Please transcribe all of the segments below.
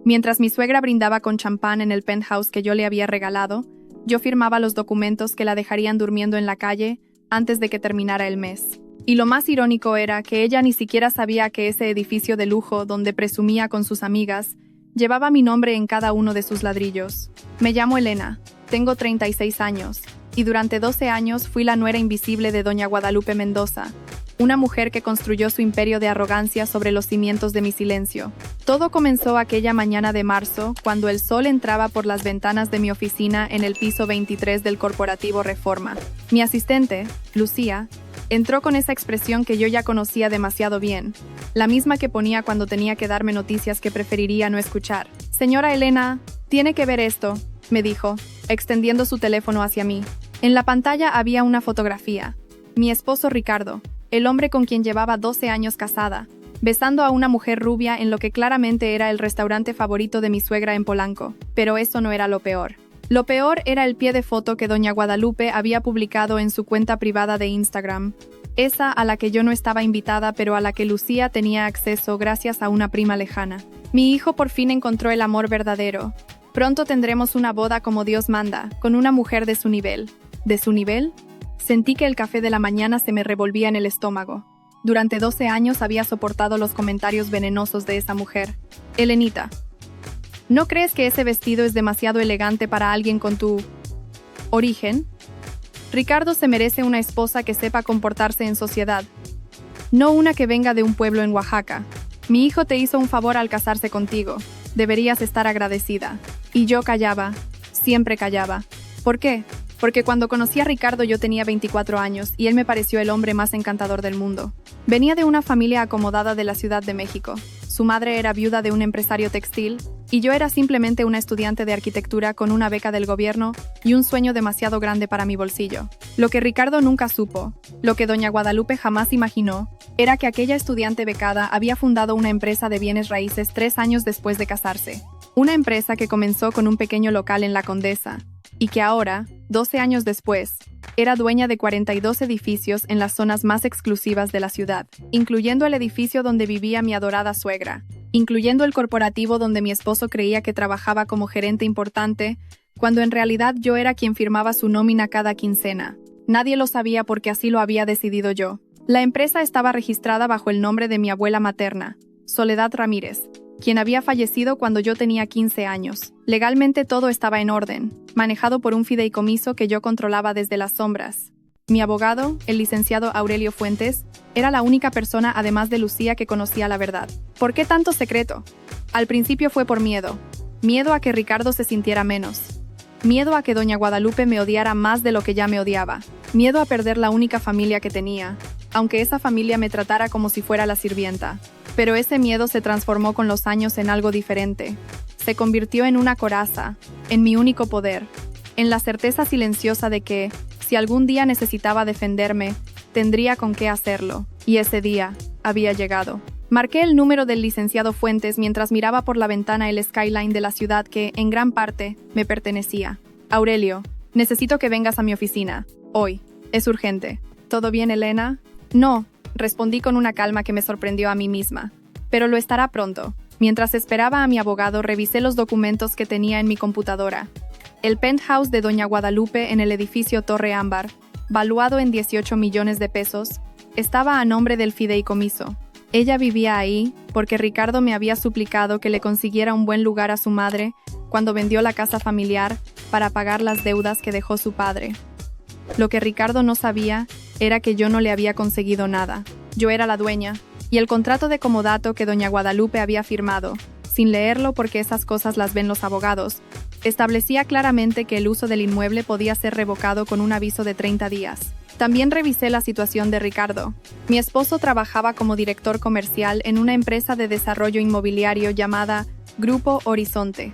Mientras mi suegra brindaba con champán en el penthouse que yo le había regalado, yo firmaba los documentos que la dejarían durmiendo en la calle antes de que terminara el mes. Y lo más irónico era que ella ni siquiera sabía que ese edificio de lujo donde presumía con sus amigas llevaba mi nombre en cada uno de sus ladrillos. Me llamo Elena, tengo 36 años, y durante 12 años fui la nuera invisible de doña Guadalupe Mendoza, una mujer que construyó su imperio de arrogancia sobre los cimientos de mi silencio. Todo comenzó aquella mañana de marzo, cuando el sol entraba por las ventanas de mi oficina en el piso 23 del corporativo Reforma. Mi asistente, Lucía, entró con esa expresión que yo ya conocía demasiado bien, la misma que ponía cuando tenía que darme noticias que preferiría no escuchar. «Señora Elena, tiene que ver esto», me dijo, extendiendo su teléfono hacia mí. En la pantalla había una fotografía. Mi esposo Ricardo, el hombre con quien llevaba 12 años casada, besando a una mujer rubia en lo que claramente era el restaurante favorito de mi suegra en Polanco. Pero eso no era lo peor. Lo peor era el pie de foto que doña Guadalupe había publicado en su cuenta privada de Instagram, esa a la que yo no estaba invitada pero a la que Lucía tenía acceso gracias a una prima lejana. Mi hijo por fin encontró el amor verdadero. Pronto tendremos una boda como Dios manda, con una mujer de su nivel. ¿De su nivel? Sentí que el café de la mañana se me revolvía en el estómago. Durante 12 años había soportado los comentarios venenosos de esa mujer. Elenita, ¿no crees que ese vestido es demasiado elegante para alguien con tu origen? Ricardo se merece una esposa que sepa comportarse en sociedad, no una que venga de un pueblo en Oaxaca. Mi hijo te hizo un favor al casarse contigo. Deberías estar agradecida. Y yo callaba, siempre callaba. ¿Por qué? Porque cuando conocí a Ricardo yo tenía 24 años y él me pareció el hombre más encantador del mundo. Venía de una familia acomodada de la Ciudad de México. Su madre era viuda de un empresario textil y yo era simplemente una estudiante de arquitectura con una beca del gobierno y un sueño demasiado grande para mi bolsillo. Lo que Ricardo nunca supo, lo que doña Guadalupe jamás imaginó, era que aquella estudiante becada había fundado una empresa de bienes raíces 3 años después de casarse. Una empresa que comenzó con un pequeño local en La Condesa y que ahora, 12 años después, era dueña de 42 edificios en las zonas más exclusivas de la ciudad, incluyendo el edificio donde vivía mi adorada suegra, incluyendo el corporativo donde mi esposo creía que trabajaba como gerente importante, cuando en realidad yo era quien firmaba su nómina cada quincena. Nadie lo sabía porque así lo había decidido yo. La empresa estaba registrada bajo el nombre de mi abuela materna, Soledad Ramírez, quien había fallecido cuando yo tenía 15 años. Legalmente todo estaba en orden, manejado por un fideicomiso que yo controlaba desde las sombras. Mi abogado, el licenciado Aurelio Fuentes, era la única persona además de Lucía que conocía la verdad. ¿Por qué tanto secreto? Al principio fue por miedo. Miedo a que Ricardo se sintiera menos. Miedo a que doña Guadalupe me odiara más de lo que ya me odiaba. Miedo a perder la única familia que tenía, aunque esa familia me tratara como si fuera la sirvienta. Pero ese miedo se transformó con los años en algo diferente. Se convirtió en una coraza, en mi único poder, en la certeza silenciosa de que, si algún día necesitaba defenderme, tendría con qué hacerlo. Y ese día había llegado. Marqué el número del licenciado Fuentes mientras miraba por la ventana el skyline de la ciudad que, en gran parte, me pertenecía. Aurelio, necesito que vengas a mi oficina. Hoy. Es urgente. ¿Todo bien, Elena? No, respondí con una calma que me sorprendió a mí misma. Pero lo estará pronto. Mientras esperaba a mi abogado, revisé los documentos que tenía en mi computadora. El penthouse de doña Guadalupe en el edificio Torre Ámbar, valuado en 18 millones de pesos, estaba a nombre del fideicomiso. Ella vivía ahí porque Ricardo me había suplicado que le consiguiera un buen lugar a su madre cuando vendió la casa familiar para pagar las deudas que dejó su padre. Lo que Ricardo no sabía era que yo no le había conseguido nada. Yo era la dueña, y el contrato de comodato que doña Guadalupe había firmado, sin leerlo porque esas cosas las ven los abogados, establecía claramente que el uso del inmueble podía ser revocado con un aviso de 30 días. También revisé la situación de Ricardo. Mi esposo trabajaba como director comercial en una empresa de desarrollo inmobiliario llamada Grupo Horizonte.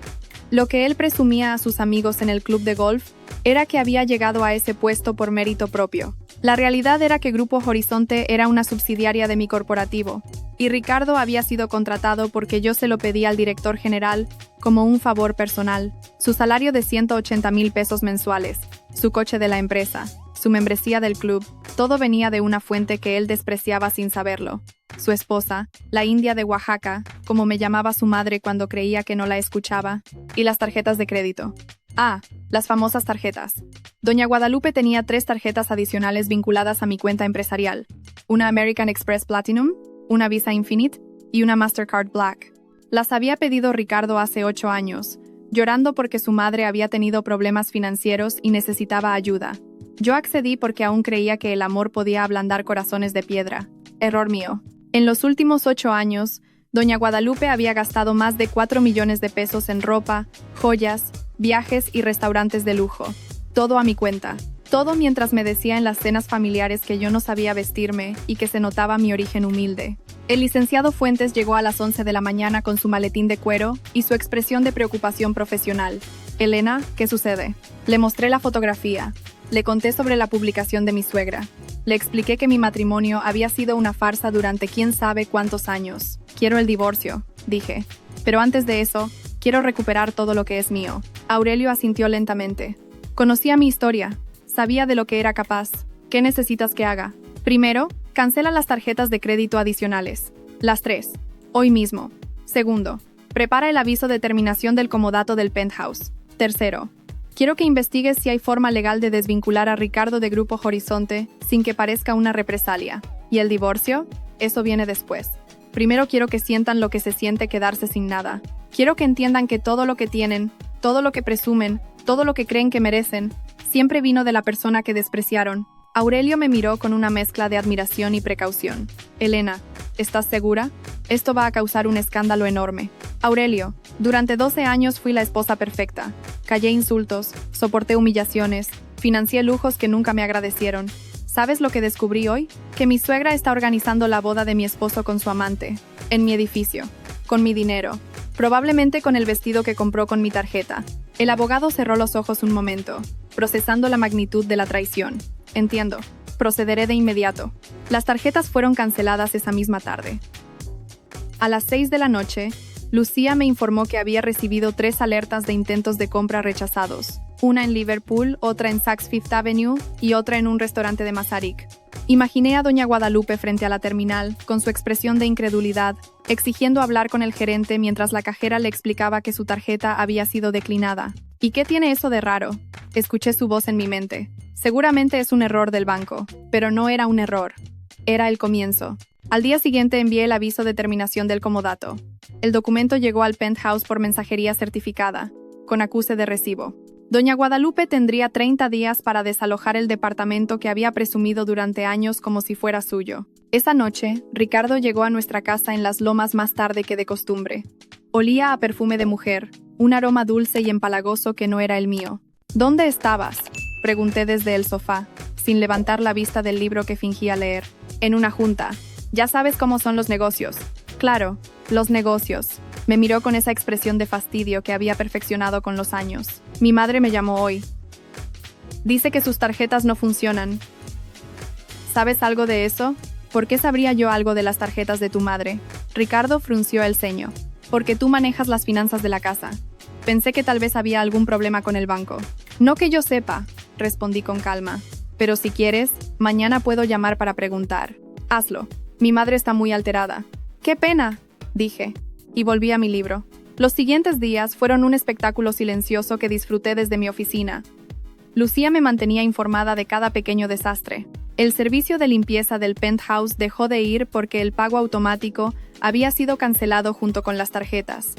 Lo que él presumía a sus amigos en el club de golf era que había llegado a ese puesto por mérito propio. La realidad era que Grupo Horizonte era una subsidiaria de mi corporativo, y Ricardo había sido contratado porque yo se lo pedí al director general como un favor personal. Su salario de 180,000 pesos mensuales, su coche de la empresa, su membresía del club, todo venía de una fuente que él despreciaba sin saberlo. Su esposa, la india de Oaxaca, como me llamaba su madre cuando creía que no la escuchaba, y las tarjetas de crédito. Ah, las famosas tarjetas. Doña Guadalupe tenía 3 tarjetas adicionales vinculadas a mi cuenta empresarial. Una American Express Platinum, una Visa Infinite y una Mastercard Black. Las había pedido Ricardo hace 8 años, llorando porque su madre había tenido problemas financieros y necesitaba ayuda. Yo accedí porque aún creía que el amor podía ablandar corazones de piedra. Error mío. En los últimos 8 años, Doña Guadalupe había gastado más de 4 millones de pesos en ropa, joyas, viajes y restaurantes de lujo. Todo a mi cuenta. Todo mientras me decía en las cenas familiares que yo no sabía vestirme y que se notaba mi origen humilde. El licenciado Fuentes llegó a las 11 de la mañana con su maletín de cuero y su expresión de preocupación profesional. Elena, ¿qué sucede? Le mostré la fotografía. Le conté sobre la publicación de mi suegra. Le expliqué que mi matrimonio había sido una farsa durante quién sabe cuántos años. Quiero el divorcio, dije. Pero antes de eso, quiero recuperar todo lo que es mío. Aurelio asintió lentamente. Conocía mi historia. Sabía de lo que era capaz. ¿Qué necesitas que haga? Primero, cancela las tarjetas de crédito adicionales. Las 3. Hoy mismo. Segundo, prepara el aviso de terminación del comodato del penthouse. Tercero, quiero que investigues si hay forma legal de desvincular a Ricardo de Grupo Horizonte sin que parezca una represalia. ¿Y el divorcio? Eso viene después. Primero quiero que sientan lo que se siente quedarse sin nada. Quiero que entiendan que todo lo que tienen, todo lo que presumen, todo lo que creen que merecen, siempre vino de la persona que despreciaron. Aurelio me miró con una mezcla de admiración y precaución. Elena, ¿estás segura? Esto va a causar un escándalo enorme. Aurelio, durante 12 años fui la esposa perfecta. Callé insultos, soporté humillaciones, financié lujos que nunca me agradecieron. ¿Sabes lo que descubrí hoy? Que mi suegra está organizando la boda de mi esposo con su amante, en mi edificio, con mi dinero, probablemente con el vestido que compró con mi tarjeta. El abogado cerró los ojos un momento, procesando la magnitud de la traición. Entiendo. Procederé de inmediato. Las tarjetas fueron canceladas esa misma tarde. A las 6 de la noche, Lucía me informó que había recibido 3 alertas de intentos de compra rechazados. Una en Liverpool, otra en Saks Fifth Avenue y otra en un restaurante de Mazarik. Imaginé a Doña Guadalupe frente a la terminal, con su expresión de incredulidad, exigiendo hablar con el gerente mientras la cajera le explicaba que su tarjeta había sido declinada. ¿Y qué tiene eso de raro? Escuché su voz en mi mente. Seguramente es un error del banco, pero no era un error. Era el comienzo. Al día siguiente envié el aviso de terminación del comodato. El documento llegó al penthouse por mensajería certificada, con acuse de recibo. Doña Guadalupe tendría 30 días para desalojar el departamento que había presumido durante años como si fuera suyo. Esa noche, Ricardo llegó a nuestra casa en Las Lomas más tarde que de costumbre. Olía a perfume de mujer, un aroma dulce y empalagoso que no era el mío. ¿Dónde estabas?, pregunté desde el sofá, sin levantar la vista del libro que fingía leer. En una junta. Ya sabes cómo son los negocios. Claro, los negocios. Me miró con esa expresión de fastidio que había perfeccionado con los años. Mi madre me llamó hoy. Dice que sus tarjetas no funcionan. ¿Sabes algo de eso? ¿Por qué sabría yo algo de las tarjetas de tu madre? Ricardo frunció el ceño. Porque tú manejas las finanzas de la casa. Pensé que tal vez había algún problema con el banco. No que yo sepa, respondí con calma. Pero si quieres, mañana puedo llamar para preguntar. Hazlo. Mi madre está muy alterada. ¡Qué pena!, dije, y volví a mi libro. Los siguientes días fueron un espectáculo silencioso que disfruté desde mi oficina. Lucía me mantenía informada de cada pequeño desastre. El servicio de limpieza del penthouse dejó de ir porque el pago automático había sido cancelado junto con las tarjetas.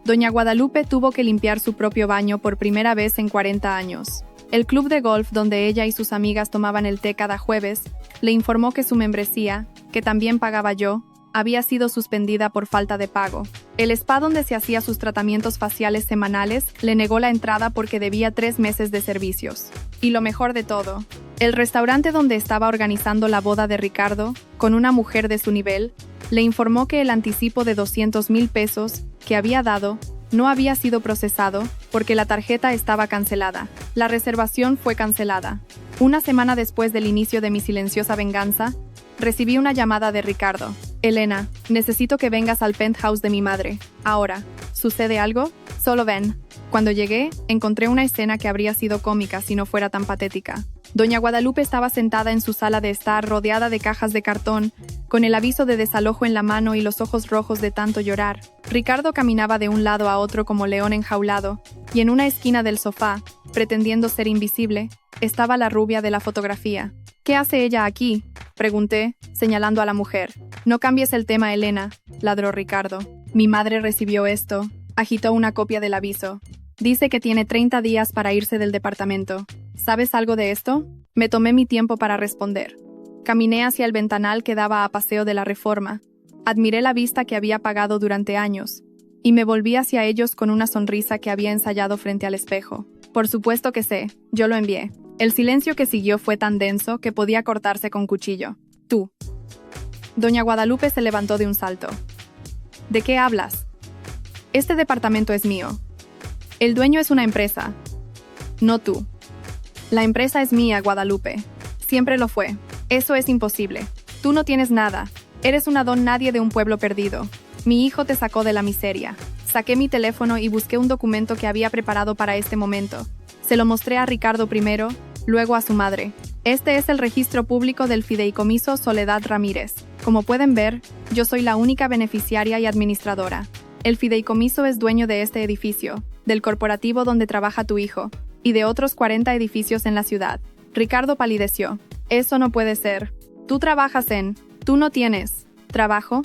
Doña Guadalupe tuvo que limpiar su propio baño por primera vez en 40 años. El club de golf donde ella y sus amigas tomaban el té cada jueves, le informó que su membresía, que también pagaba yo, había sido suspendida por falta de pago. El spa donde se hacía sus tratamientos faciales semanales le negó la entrada porque debía 3 meses de servicios. Y lo mejor de todo, el restaurante donde estaba organizando la boda de Ricardo, con una mujer de su nivel, le informó que el anticipo de 200,000 pesos que había dado no había sido procesado porque la tarjeta estaba cancelada. La reservación fue cancelada. Una semana después del inicio de mi silenciosa venganza, recibí una llamada de Ricardo. Elena, necesito que vengas al penthouse de mi madre. Ahora. ¿Sucede algo? Solo ven. Cuando llegué, encontré una escena que habría sido cómica si no fuera tan patética. Doña Guadalupe estaba sentada en su sala de estar, rodeada de cajas de cartón, con el aviso de desalojo en la mano y los ojos rojos de tanto llorar. Ricardo caminaba de un lado a otro como león enjaulado, y en una esquina del sofá, pretendiendo ser invisible, estaba la rubia de la fotografía. ¿Qué hace ella aquí?, pregunté, señalando a la mujer. No cambies el tema, Elena, ladró Ricardo. Mi madre recibió esto. Agitó una copia del aviso. Dice que tiene 30 días para irse del departamento. ¿Sabes algo de esto? Me tomé mi tiempo para responder. Caminé hacia el ventanal que daba a Paseo de la Reforma. Admiré la vista que había pagado durante años, y me volví hacia ellos con una sonrisa que había ensayado frente al espejo. Por supuesto que sé, yo lo envié. El silencio que siguió fue tan denso que podía cortarse con cuchillo. Tú. Doña Guadalupe se levantó de un salto. ¿De qué hablas? Este departamento es mío. El dueño es una empresa. No tú. La empresa es mía, Guadalupe. Siempre lo fue. Eso es imposible. Tú no tienes nada. Eres una don nadie de un pueblo perdido. Mi hijo te sacó de la miseria. Saqué mi teléfono y busqué un documento que había preparado para este momento. Se lo mostré a Ricardo primero, luego a su madre. Este es el registro público del fideicomiso Soledad Ramírez. Como pueden ver, yo soy la única beneficiaria y administradora. El fideicomiso es dueño de este edificio, del corporativo donde trabaja tu hijo, y de otros 40 edificios en la ciudad. Ricardo palideció. Eso no puede ser. Tú trabajas en... ¿Tú no tienes trabajo?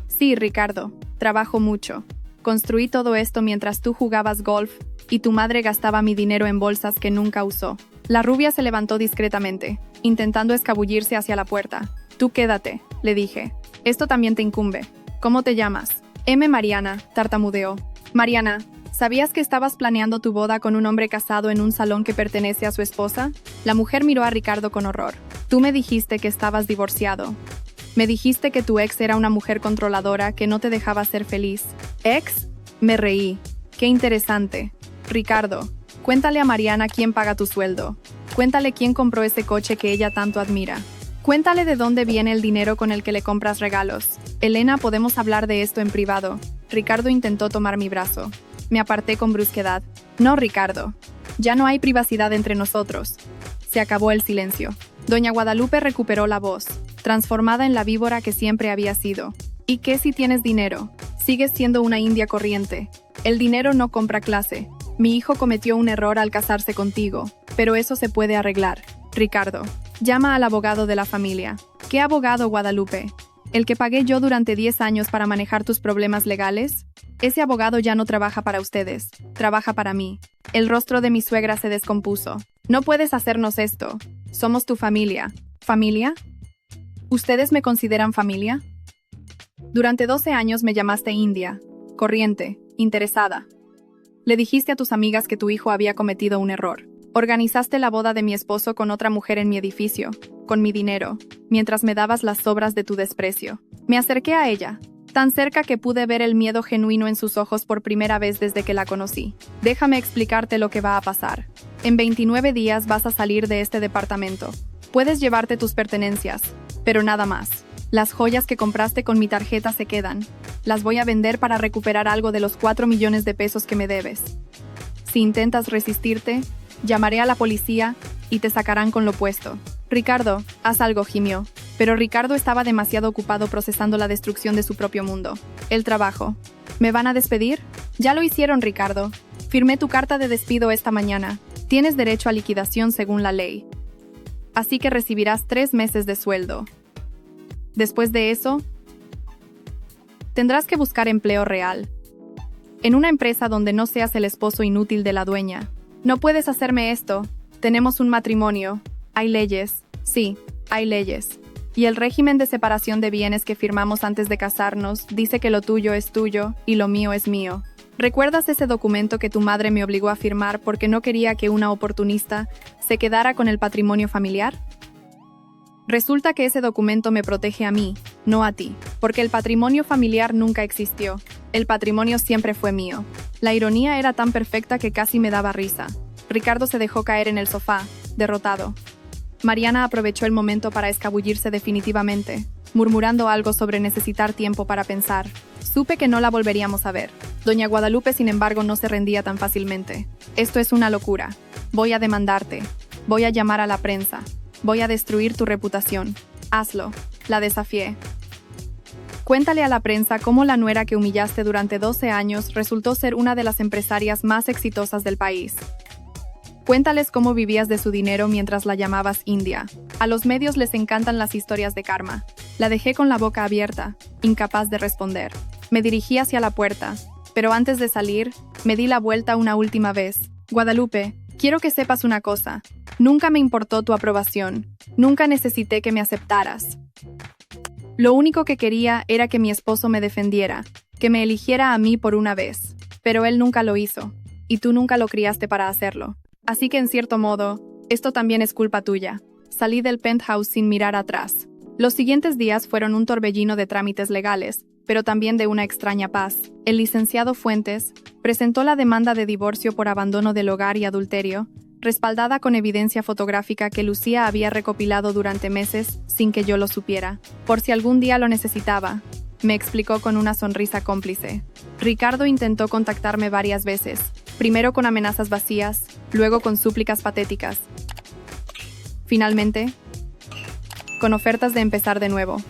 Sí, Ricardo, trabajo mucho. Construí todo esto mientras tú jugabas golf, y tu madre gastaba mi dinero en bolsas que nunca usó. La rubia se levantó discretamente, intentando escabullirse hacia la puerta. Tú quédate, le dije. Esto también te incumbe. ¿Cómo te llamas? Mariana, tartamudeó. Mariana, ¿sabías que estabas planeando tu boda con un hombre casado en un salón que pertenece a su esposa? La mujer miró a Ricardo con horror. Tú me dijiste que estabas divorciado. Me dijiste que tu ex era una mujer controladora que no te dejaba ser feliz. ¿Ex? Me reí. Qué interesante. Ricardo, cuéntale a Mariana quién paga tu sueldo. Cuéntale quién compró ese coche que ella tanto admira. Cuéntale de dónde viene el dinero con el que le compras regalos. Elena, podemos hablar de esto en privado. Ricardo intentó tomar mi brazo. Me aparté con brusquedad. No, Ricardo. Ya no hay privacidad entre nosotros. Se acabó el silencio. Doña Guadalupe recuperó la voz, transformada en la víbora que siempre había sido. ¿Y qué si tienes dinero? Sigues siendo una india corriente. El dinero no compra clase. Mi hijo cometió un error al casarse contigo, pero eso se puede arreglar. Ricardo, llama al abogado de la familia. ¿Qué abogado, Guadalupe? ¿El que pagué yo durante 10 años para manejar tus problemas legales? Ese abogado ya no trabaja para ustedes, trabaja para mí. El rostro de mi suegra se descompuso. No puedes hacernos esto. Somos tu familia. ¿Familia? ¿Ustedes me consideran familia? Durante 12 años me llamaste india, corriente, interesada. Le dijiste a tus amigas que tu hijo había cometido un error. Organizaste la boda de mi esposo con otra mujer en mi edificio, con mi dinero, mientras me dabas las sobras de tu desprecio. Me acerqué a ella, tan cerca que pude ver el miedo genuino en sus ojos por primera vez desde que la conocí. Déjame explicarte lo que va a pasar. En 29 días vas a salir de este departamento. Puedes llevarte tus pertenencias, pero nada más. Las joyas que compraste con mi tarjeta se quedan. Las voy a vender para recuperar algo de los 4 millones de pesos que me debes. Si intentas resistirte, llamaré a la policía y te sacarán con lo puesto. Ricardo, haz algo, gimió. Pero Ricardo estaba demasiado ocupado procesando la destrucción de su propio mundo. El trabajo. ¿Me van a despedir? Ya lo hicieron, Ricardo. Firmé tu carta de despido esta mañana. Tienes derecho a liquidación según la ley. Así que recibirás 3 meses de sueldo. Después de eso, tendrás que buscar empleo real. En una empresa donde no seas el esposo inútil de la dueña. No puedes hacerme esto. Tenemos un matrimonio. Hay leyes. Sí, hay leyes. Y el régimen de separación de bienes que firmamos antes de casarnos dice que lo tuyo es tuyo y lo mío es mío. ¿Recuerdas ese documento que tu madre me obligó a firmar porque no quería que una oportunista se quedara con el patrimonio familiar? Resulta que ese documento me protege a mí, no a ti, porque el patrimonio familiar nunca existió. El patrimonio siempre fue mío. La ironía era tan perfecta que casi me daba risa. Ricardo se dejó caer en el sofá, derrotado. Mariana aprovechó el momento para escabullirse definitivamente, murmurando algo sobre necesitar tiempo para pensar. Supe que no la volveríamos a ver. Doña Guadalupe, sin embargo, no se rendía tan fácilmente. Esto es una locura. Voy a demandarte. Voy a llamar a la prensa. Voy a destruir tu reputación. Hazlo. La desafié. Cuéntale a la prensa cómo la nuera que humillaste durante 12 años resultó ser una de las empresarias más exitosas del país. Cuéntales cómo vivías de su dinero mientras la llamabas India. A los medios les encantan las historias de karma. La dejé con la boca abierta, incapaz de responder. Me dirigí hacia la puerta, pero antes de salir, me di la vuelta una última vez. Guadalupe, quiero que sepas una cosa. Nunca me importó tu aprobación. Nunca necesité que me aceptaras. Lo único que quería era que mi esposo me defendiera, que me eligiera a mí por una vez. Pero él nunca lo hizo, y tú nunca lo criaste para hacerlo. Así que en cierto modo, esto también es culpa tuya. Salí del penthouse sin mirar atrás. Los siguientes días fueron un torbellino de trámites legales, pero también de una extraña paz. El licenciado Fuentes presentó la demanda de divorcio por abandono del hogar y adulterio, respaldada con evidencia fotográfica que Lucía había recopilado durante meses sin que yo lo supiera. Por si algún día lo necesitaba, me explicó con una sonrisa cómplice. Ricardo intentó contactarme varias veces, primero con amenazas vacías, luego con súplicas patéticas. Finalmente, con ofertas de empezar de nuevo.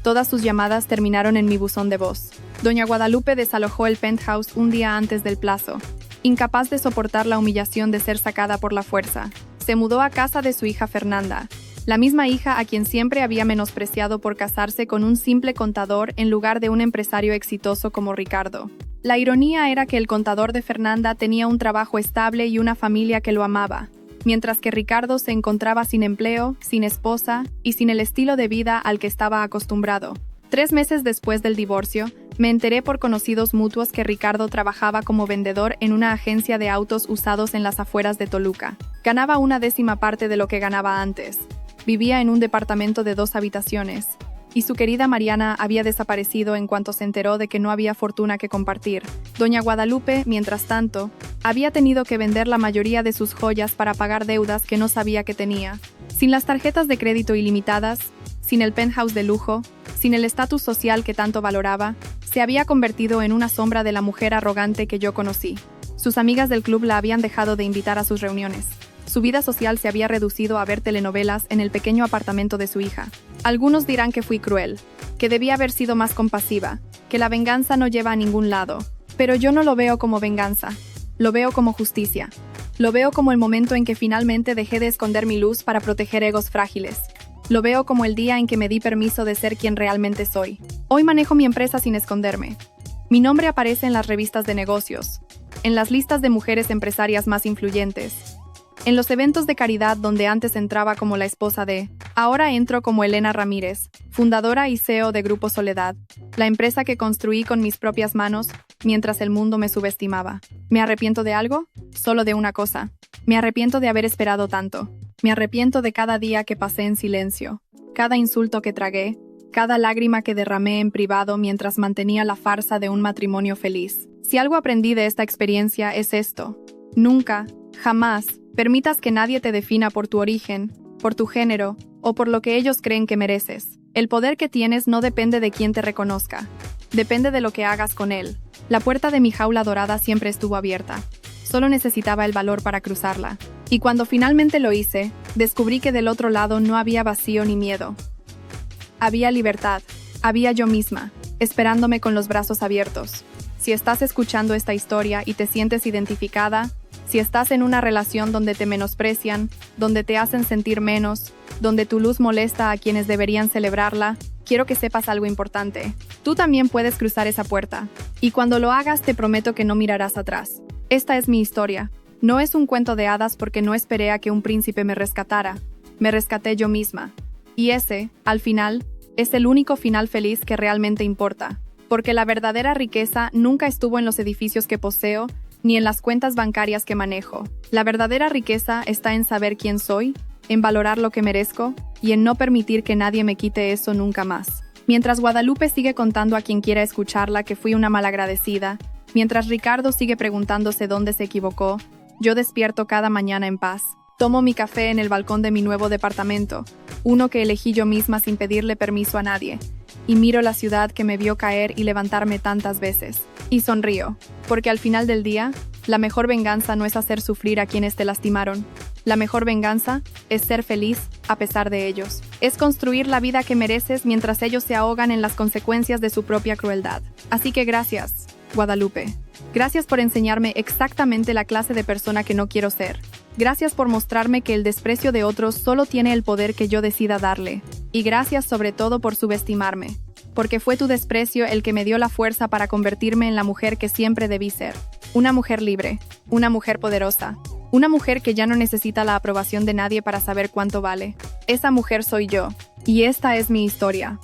Todas sus llamadas terminaron en mi buzón de voz. Doña Guadalupe desalojó el penthouse un día antes del plazo. Incapaz de soportar la humillación de ser sacada por la fuerza, se mudó a casa de su hija Fernanda, la misma hija a quien siempre había menospreciado por casarse con un simple contador en lugar de un empresario exitoso como Ricardo. La ironía era que el contador de Fernanda tenía un trabajo estable y una familia que lo amaba, mientras que Ricardo se encontraba sin empleo, sin esposa y sin el estilo de vida al que estaba acostumbrado. 3 meses después del divorcio, me enteré por conocidos mutuos que Ricardo trabajaba como vendedor en una agencia de autos usados en las afueras de Toluca. Ganaba 1/10 parte de lo que ganaba antes. Vivía en un departamento de 2 habitaciones. Y su querida Mariana había desaparecido en cuanto se enteró de que no había fortuna que compartir. Doña Guadalupe, mientras tanto, había tenido que vender la mayoría de sus joyas para pagar deudas que no sabía que tenía. Sin las tarjetas de crédito ilimitadas, sin el penthouse de lujo, sin el estatus social que tanto valoraba, se había convertido en una sombra de la mujer arrogante que yo conocí. Sus amigas del club la habían dejado de invitar a sus reuniones. Su vida social se había reducido a ver telenovelas en el pequeño apartamento de su hija. Algunos dirán que fui cruel, que debía haber sido más compasiva, que la venganza no lleva a ningún lado. Pero yo no lo veo como venganza, lo veo como justicia. Lo veo como el momento en que finalmente dejé de esconder mi luz para proteger egos frágiles. Lo veo como el día en que me di permiso de ser quien realmente soy. Hoy manejo mi empresa sin esconderme. Mi nombre aparece en las revistas de negocios, en las listas de mujeres empresarias más influyentes, en los eventos de caridad donde antes entraba como la esposa de, ahora entro como Elena Ramírez, fundadora y CEO de Grupo Soledad, la empresa que construí con mis propias manos mientras el mundo me subestimaba. ¿Me arrepiento de algo? Solo de una cosa. Me arrepiento de haber esperado tanto. Me arrepiento de cada día que pasé en silencio, cada insulto que tragué, cada lágrima que derramé en privado mientras mantenía la farsa de un matrimonio feliz. Si algo aprendí de esta experiencia es esto: nunca, jamás, permitas que nadie te defina por tu origen, por tu género o por lo que ellos creen que mereces. El poder que tienes no depende de quién te reconozca, depende de lo que hagas con él. La puerta de mi jaula dorada siempre estuvo abierta. Solo necesitaba el valor para cruzarla. Y cuando finalmente lo hice, descubrí que del otro lado no había vacío ni miedo. Había libertad, había yo misma, esperándome con los brazos abiertos. Si estás escuchando esta historia y te sientes identificada, si estás en una relación donde te menosprecian, donde te hacen sentir menos, donde tu luz molesta a quienes deberían celebrarla, quiero que sepas algo importante. Tú también puedes cruzar esa puerta. Y cuando lo hagas, te prometo que no mirarás atrás. Esta es mi historia. No es un cuento de hadas porque no esperé a que un príncipe me rescatara. Me rescaté yo misma. Y ese, al final, es el único final feliz que realmente importa. Porque la verdadera riqueza nunca estuvo en los edificios que poseo, ni en las cuentas bancarias que manejo. La verdadera riqueza está en saber quién soy, en valorar lo que merezco y en no permitir que nadie me quite eso nunca más. Mientras Guadalupe sigue contando a quien quiera escucharla que fui una malagradecida, mientras Ricardo sigue preguntándose dónde se equivocó, yo despierto cada mañana en paz. Tomo mi café en el balcón de mi nuevo departamento, uno que elegí yo misma sin pedirle permiso a nadie, y miro la ciudad que me vio caer y levantarme tantas veces. Y sonrío, porque al final del día, La mejor venganza no es hacer sufrir a quienes te lastimaron. La mejor venganza es ser feliz a pesar de ellos. Es construir la vida que mereces mientras ellos se ahogan en las consecuencias de su propia crueldad. Así que gracias, Guadalupe. Gracias por enseñarme exactamente la clase de persona que no quiero ser. Gracias por mostrarme que el desprecio de otros solo tiene el poder que yo decida darle. Y gracias sobre todo por subestimarme. Porque fue tu desprecio el que me dio la fuerza para convertirme en la mujer que siempre debí ser. Una mujer libre, una mujer poderosa, una mujer que ya no necesita la aprobación de nadie para saber cuánto vale. Esa mujer soy yo, y esta es mi historia.